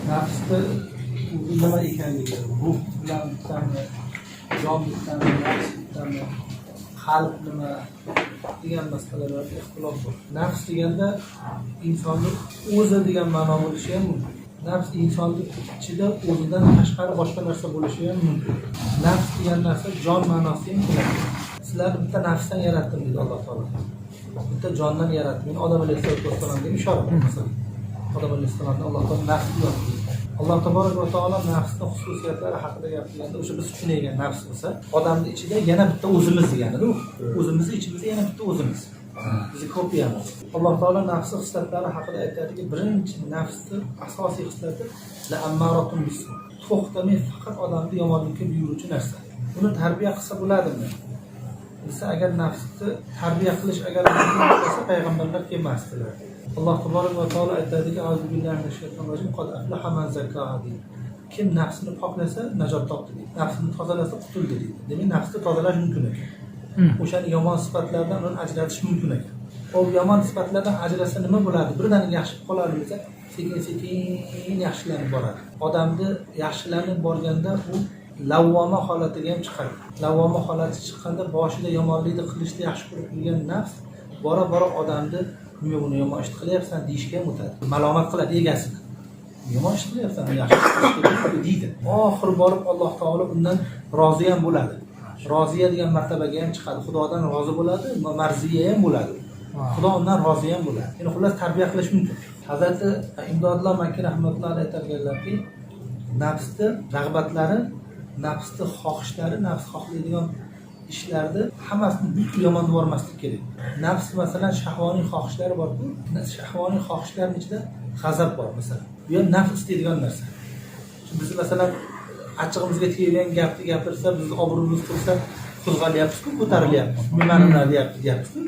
nafsda nima ekanligi, ruh bilan bitami, jon bitami, nafs bitami, qalb nima degan masalalarda ixtilof bor. Nafs deganda insonning o'zi degan ma'no bo'lishi ham mumkin. Nafs insonning ichida o'zidan tashqari boshqa narsa bo'lishi ham mumkin. Nafs degan narsa jon ma'nosi ham keladi. Sizlarni bitta nafsdan yaratdim deydi Alloh taolo. Bitta jondan yaratdim. Men Odam alayhissalomga ishora qildim. Odam alayhissalomni Alloh taolo nafs deydi. Alloh taborak va taolo nafsning xususiyatlari haqida gapirganda o'sha biz tushunadigan nafs bo'lsa, odamning ichida yana bitta o'zimiz deganidir u. O'zimizning ichimizda yana bitta o'zimiz. Bizni kopiyamiz. Alloh taolo nafs xislatlari haqida aytadiki, birinchi nafsning asosiy xislati la ammaratun bisu. To'xtamay faqat odamni yomonlikka buyuruvchi narsa. Uni tarbiya qilsa bo'ladimi? Biz agar nafsni tarbiya qilish agar bo'lsa payg'ambarlar kelmasdilar. Alloh taborak va taolo aytadiki, auzu billahi minash shaytonir rojim, qad aflaha man zakkaha. Kim nafsini poklasa najot topdi deydi. Nafsini tozalasa qutuldi deydi. Demak, nafsni tozalash mumkin ekan. O'shani yomon sifatlardan uni ajratish mumkin ekan. O yomon sifatlardan ajrasa nima bo'ladi? Birdan yaxshi qoladi desa, sekin-sekin yaxshilanib boradi. Odamni yaxshilanib borganda u lavvoma holatiga ham chiqadi. Lavvoma holati chiqqanda boshida yomonlikni qilishni yaxshi ko'rib yurgan nafs bora-bora odamni "Nima buni yomon ish qilyapsan" deyishga o'tadi. Malomat qiladi egasini. "Yomon ish qilyapsan, yaxshi ish qilyapsan" deydi. Oxir borib Alloh taolo undan rozi ham bo'ladi. Roziya degan martabaga ham chiqadi. Xudodan rozi bo'ladi, marziya ham bo'ladi. Xudo undan rozi ham bo'ladi. Ya'ni xullas tarbiya qilish mumkin. Hazrati Imdodulloh Makki rahmatullohi aytganlarki, nafsni rag'batlari, nafsni xohishlari, nafs xohlaydigan ishlarni hammasini butkul yomon bormaslik kerak. Nafs masalan shahvoniy xohishlari bor-ku, shahvoniy xohishlarning ichida g'azab bor masalan. Bu ham nafs istaydigan narsa. Biz masalan achchig'imizga tegadigan gapni gapirsa, bizni obro'miz tursa, qo'zg'alyapmiz-ku, ko'tarilyapmiz. Nima deyapmiz-ku.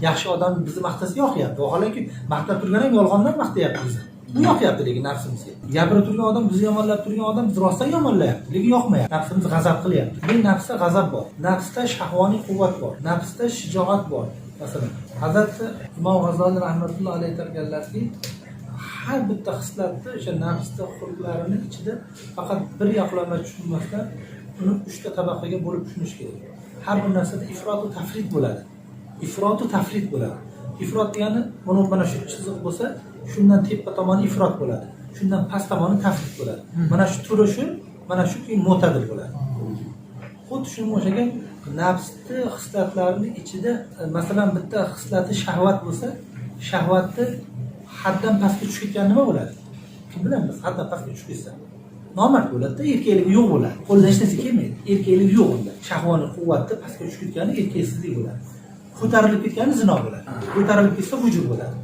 Yaxshi odam bizni maqtasa yoqyapti. Vaholanki maqtab turgan ham yolg'ondan maqtayapti bizni. Bu yoqyapti lekin nafsimizga. Gapirib turgan odam, bizni yomonlab turgan odam bizni rostdan yomonlayapti, lekin yoqmayapti. Nafsimiz g'azab qilyapti. Bu nafsda g'azab bor. Nafsda shahvoniy quvvat bor. Nafsda shijoat bor. Masalan, Hazrat Imom G'azali rahmatullohi alayhi aytganlarki, har bitta xislatni o'sha nafsda xulqlarining ichida faqat bir yoqlama tushunmasdan uni 3 ta tabaqaga bo'lib tushunish kerak. Har bir narsada ifrot va tafrit bo'ladi. Ifrot va tafrit bo'ladi. Ifrot degani mana shu chiziq bo'lsa, shundan tepa tomoni ifrot bo'ladi. Shundan past tomoni tafrit bo'ladi. Mana shu turi shu, mana shu keyin mo'tadil bo'ladi. Xuddi shunga o'xshagan nafsni xislatlarining ichida masalan bitta xislati shahvat bo'lsa, shahvatni haddan pastga tushib ketgan nima bo'ladi? Kim bilamiz, haddan pastga tushib ketsa nomard bo'ladi-da, erkakligi yo'q bo'ladi. Qo'ldan hech narsa kelmaydi. Erkakligi yo'q unda. Shahvoniy quvvatni pastga tushib ketgani erkaksizlik bo'ladi. Ko'tarilib ketgani zino bo'ladi. Ko'tarilib ketsa hujur bo'ladi.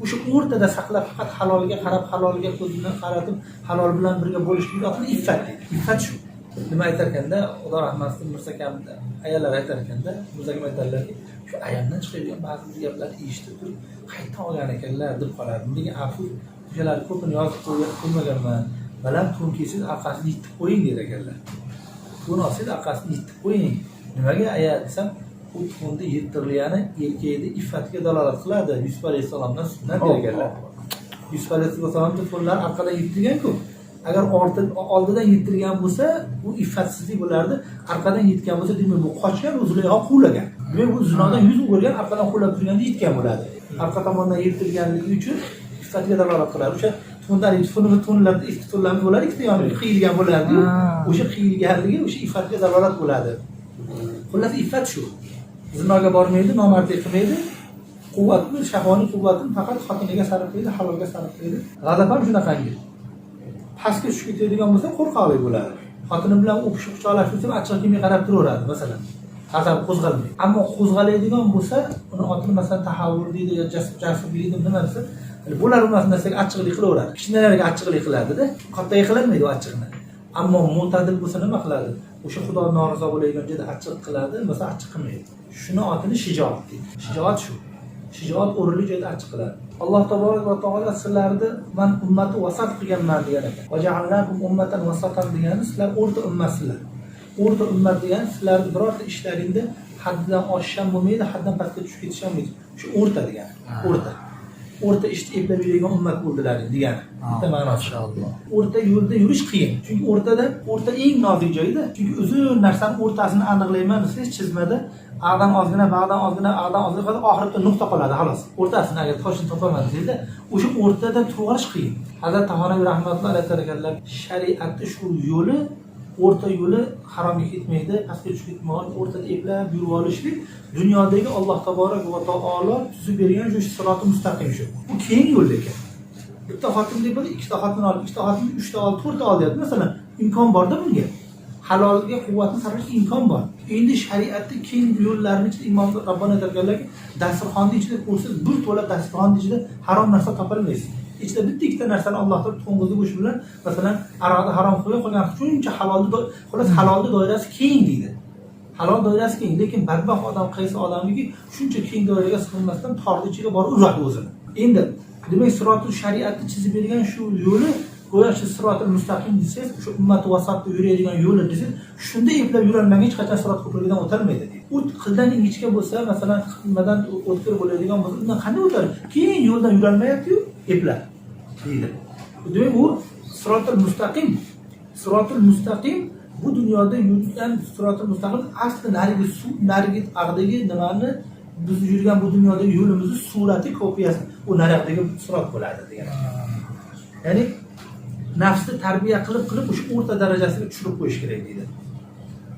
O'sha o'rtada saqlab faqat halolga qarab, halolga ko'zini qaratib, halol bilan birga bo'lishlik otini iffat deydi. Iffat shu. Nima aytar ekanda, Xudo rahmatsin Mirza kamda ayollar aytar ekanda, Mirzaga aytarlarki, shu ayamdan chiqadigan ba'zi gaplarni eshitib turib, qayta olgan ekanlar deb qolardim. Menga afsus, o'shalar ko'pini yozib qo'ymaganman. Baland to'n kiysiz orqasini yitib qo'ying der ekanlar. To'n olsangiz orqasini yitib qo'ying. Nimaga aya desam, u to'nda yittirilgani erkakning iffatiga dalolat qiladi. Yusuf alayhisalomdan sunnat berganlar. Yusuf alayhisalomning to'nlari orqadan yittirgan-ku. Agar oldidan yittirgan bo'lsa, bu iffatsizlik bo'lardi. Orqadan yitgan bo'lsa, demak bu qochgan, o'zlayha quvlagan. Demak bu zinodan yuz o'girgan, orqadan quvlab turganda yitgan bo'ladi. Orqa tomondan yittirganligi uchun iffatga dalolat qiladi. O'sha to'nlarda ikki to'nlarimiz bo'ladi, ikkita yoniga qiyilgan bo'ladi. O'sha qiyilganligi o'sha iffatga dalolat bo'ladi. Xullas iffat shu. Zinoga bormaydi, nomardlik qilmaydi. Quvvatni, shahvoniy quvvatni faqat xotiniga sarflaydi, halolga sarflaydi. G'azab ham shunaqangi. Pastga tushib ketadigan bo'lsa, qo'rqoqlik bo'ladi. Xotini bilan o'pishib quchoqlashib tursa, achchiq kimga qarab turaveradi, masalan. G'azab qo'zg'almaydi. Ammo qo'zg'alaydigan bo'lsa, uni otini masalan tahavvur deydi, jasur deydi, nima desa, bo'lar-bo'lmas narsaga achchiqlik qilaveradi. Kichkinalarga achchiqlik qiladi-da, kattaga qilmaydi u achchiqni. Ammo mo'tadil bo'lsa nima qiladi? O'sha Xudo norizo bo'ladigan joyda achchiq qiladi, bo'lsa achchiq qilmaydi. Shuni otini shijoat deydi. Shijoat shu. Shijoat o'rinli joyda achchiq qiladi. Alloh taborak va taolo sizlarni man ummati vasat qilganman degan ekan. Va ja'alnakum ummatan vasatan degani sizlar o'rta ummatsizlar. O'rta ummat degani sizlarning birorta ishlaringda haddan oshisham bo'lmaydi, haddan pastga tushib ketish ham bo'lmaydi. Shu o'rta degani. O'rta. o'rta ishni eplab yuradigan ummat bo'ldilar degani. Bitta ma'nosi. Maşallah. O'rta yo'lda yurish qiyin. Chunki o'rta eng nozik joyda. Chunki uzun narsani o'rtasini aniqlayman desangiz chizmada a'dan ozgina, ba'dan ozgina, a'dan ozgina qoladi, oxirida nuqta qoladi xolos. O'rtasini agar toshni topaman desangizda, o'sha o'rtada turib qiyin. Hazrat Tahonaviy rahmatullohi alayhi aytadiganlar, shariatda shu yo'li, o'rta yo'li haromga ketmaydi, pastga tushib ketmaydi, o'rtada eplab yurib olishlik dunyodagi Alloh taborak va taolo tuzib bergan shu siroti mustaqim shu. Bu keng yo'l ekan. Bitta xotin deb bo'ladi, ikkita xotin olib, ikkita xotin 3 ta olib, 4 ta olib, masalan, imkon borda bunga. Halolga quvvatni sarflashga imkon bor. Endi shariatda keng yo'llarning ichida Imom Rabboniy aytganlarki, dasturxonni ichida ko'rsiz, bir to'la dasturxonni ichida harom narsa topolmaysiz. Ichida bitta ikkita narsani Alloh taolo to'ng'izni go'sht bilan, masalan, aroqni harom qilib qo'ygan, shuncha halolni doirasi keng deydi. Halol doirasi keng, lekin badbaxt odam qaysi odamniki shuncha keng doiraga sig'masdan tordi ichiga borib uradi o'zini. Endi demak, sirotul shariatni chizib bergan shu yo'li, go'yo shu sirotul mustaqim desangiz, shu ummat vasatda yuradigan yo'li desangiz, shunda eplab yurolmagan hech qachon sirot ko'prigidan o'tolmaydi deydi. U qildan ingichka bo'lsa, masalan, qilmadan o'tkir bo'ladigan bo'lsa, undan qanday o'tadi? Keyin yo'ldan yurolmayapti-yu, eplab deydi. Demak, u sirotul mustaqim. Sirotul mustaqim bu dunyoda yurgan sirotul mustaqim asli narigi ag'dagi nimani biz yurgan bu dunyodagi yo'limizning surati, kopiyasi u narig'dagi sirot bo'ladi degan. Ya'ni nafsni tarbiya qilib o'sha o'rta darajasiga tushirib qo'yish kerak deydi.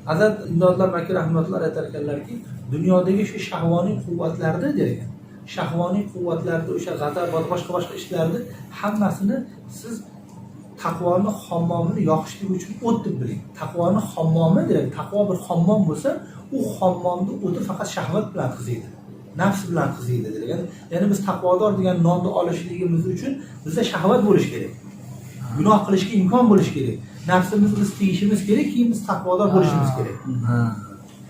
Hazrat Imdodlar Makki rahmatullohi aytarkanlarki, dunyodagi shu shahvoniy quvvatlarda degan. Shahvoniy quvvatlarda o'sha g'azab va boshqa ishlarni hammasini siz taqvoni hammomini yoqishlik uchun o't deb biling. Taqvoni hammomi degan, taqvo bir hammom bo'lsa, u hammomni o'ti faqat shahvat bilan qiziydi. Nafs bilan qiziydi degan. Ya'ni biz taqvodor degan nomni olishligimiz uchun bizda shahvat bo'lish kerak. Gunoh qilishga imkon bo'lish kerak. Nafsimizni biz tiyishimiz kerak, keyin biz taqvodor bo'lishimiz kerak.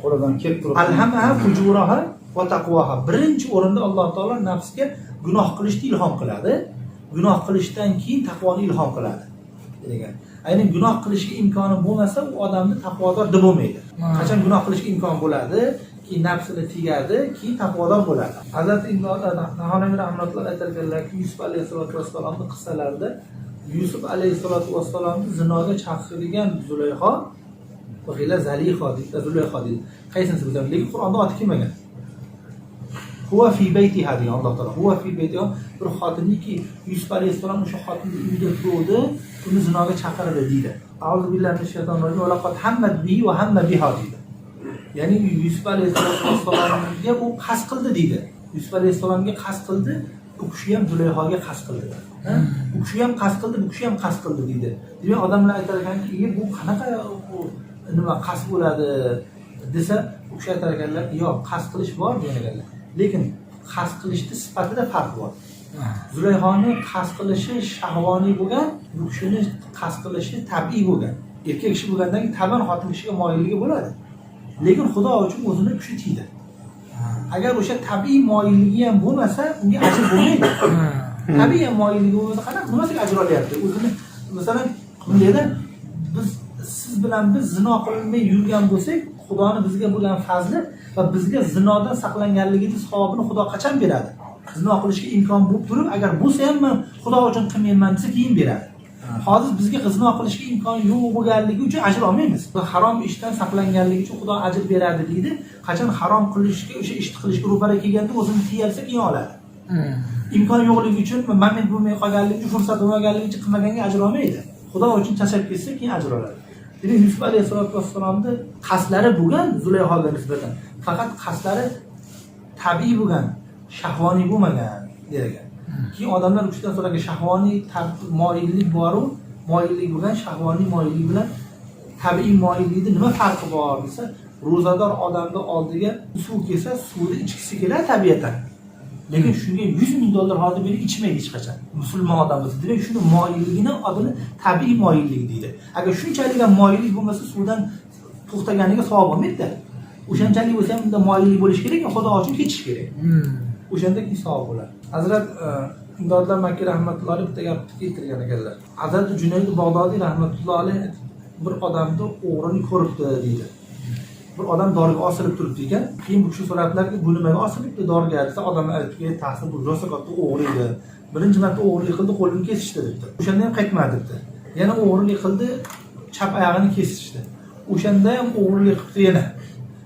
Qo'lidan kelib turib. Alhamaha fujuraha va taqvoha. Birinchi o'rinda Alloh taolo nafsga gunoh qilishni ilhom qiladi. Gunoh qilishdan keyin taqvoni ilhom qiladi degan. Ayni gunoh qilishga imkoni bo'lmasa, u odamni taqvodor deb bo'lmaydi. Qachon gunoh qilishga imkon bo'ladi, keyin nafsini tigadi, keyin taqvodor bo'ladi. Hazrat Tahonaviy rahmatullohi aytganlarki, Yusuf alayhisolatu vassalomning qissalarida Yusuf alayhisolatu vassalomni zinoga chaqirgan Zulayho, Bag'ila Zaliho deydi, Zulayho deydi. Qaysinisi bilamiz, lekin Qur'onda oti kelmagan. Huwa fi baytiha degan Alloh taolo. Huwa fi baytiha bir xotinniki Yusuf alayhisalom o'sha xotinni uyida turdi, uni zinoga chaqirdi deydi. A'udhu billahi minash shaytonir rojim. Va laqad hammat bihi va hamma biha deydi. Ya'ni Yusuf alayhisalomga u qasd qildi deydi. Yusuf alayhisalomga qasd qildi, u kishi ham Zulayhoga qasd qildi. U kishi ham qasd qildi, bu kishi ham qasd qildi deydi. Demak, odamlar aytar ekanki, bu qanaqa nima qasd bo'ladi desa, u kishi aytar ekanlar, yo'q, qasd qilish bor deganlar. Lekin qasd qilishning sifatida farq bor. Zulayhoni qasd qilishi shahvoniy bo'lgan, bu kishini qasd qilishi tabiiy bo'lgan. Erkak kishi bo'lgandan keyin taban xotin kishiga moyilligi bo'ladi. Lekin Xudo uchun o'zini kuchi tiydi. Agar o'sha tabiiy moyilligi ham bo'lmasa, unga ajr bo'lmaydi. Tabiiy moyilligi bo'lmasa, qanaqa nimasiga ajr olyapti? O'zini masalan, qundayda siz bilan biz zino qilmay yurgan bo'lsak, Xudoning bizga bo'lgan fazli va bizga zinodan saqlanganligingiz savobini Xudo qachon beradi? Zino qilishga imkon bo'lib turib, agar bo'lsa ham men Xudo uchun qilmayman desa, keyin beradi. Hozir bizga zino qilishga imkon yo'q bo'lganligi uchun ajr olmaymiz. Harom ishdan saqlanganligi uchun Xudo ajr beradi deydi. Qachon harom qilishga, o'sha ishni qilishga ro'para kelganda o'zini tiyalsa, keyin oladi. Imkon yo'qligi uchun, moment bo'lmay qolganligi uchun, fursat bo'lmaganligi uchun qilmaganga ajr olmaydi. Xudo uchun tashlab ketsa, keyin ajr oladi. Demak, Yusuf alayhisolatu vassalomning qasdlari bo'lgan Zulayhoga nisbatan. Faqat qasdlari tabiiy bo'lgan, shahvoniy bo'lmagan degan. Keyin odamlar uchdan so'ragan shahvoniy moyillik bor-u, moyillik bo'lgan shahvoniy moyillik bilan tabiiy moyillikning nima farqi bor desa, ro'zador odamning oldiga suv kelsa, suvni ichkisi keladi tabiatan. Lekin shunga $100,000 hozir berib ichmaydi hech qachon. Musulmon odam bo'lsa, demak shuni moyilligini adini tabiiy moyillik deydi. Agar shunchalik ham moyillik bo'lmasa, suvdan to'xtaganiga savob olmaydi. O'shanchalik bo'lsa ham unda moyillik bo'lish kerak, Xudo uchun ketish kerak. O'shanda keyin savob bo'ladi. Hazrat Imdodlar Makki rahmatullohi bitta gap keltirgan ekanlar. Hazrat Junayd Bag'dodiy rahmatullohi bir odamni o'g'rini ko'ribdi deydi. bir odam doriga osilib turibdi ekan, keyin bu kishi so'rabdilarki, bu nimaga osilibdi doriga desa, odamlar aytdiki, ta'sir bu rosa katta o'g'ri edi. Birinchi marta o'g'rilik qildi, qo'lini kesishdi debdi. O'shanda ham qaytmadi debdi. Yana o'g'rilik qildi, chap oyog'ini kesishdi. O'shanda ham o'g'rilik qildi yana.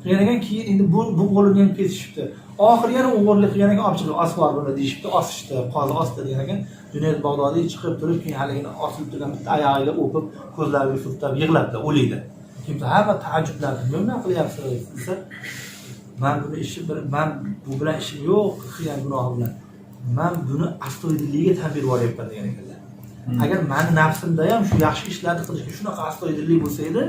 Qilganidan keyin endi bu qo'lini ham kesishibdi. Oxiri yana o'g'rilik qilganidan keyin olib chiqib asfar buni deyishibdi, osishdi, qozi osdi degan ekan. Junayd Bag'dodiy chiqib turib, keyin haligini osilib turgan bitta oyog'iga o'pib, ko'zlariga surtab yig'labdi, o'laydi. Kimsa hamma taajjublandi. Nima qilyapsiz desa, men bu bilan ishim yo'q, qilgan gunohim bilan. Men buni astoydilligiga tan berib olyapman degan ekanlar. Agar meni nafsimda ham shu yaxshi ishlarni qilishga shunaqa astoydillik bo'lsa edi,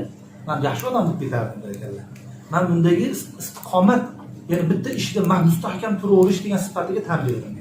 men yaxshi odam bo'lib ketardim ekanlar. Men bundagi istiqomat, ya'ni bitta ishda men mustahkam turaverish degan sifatiga tan berdim.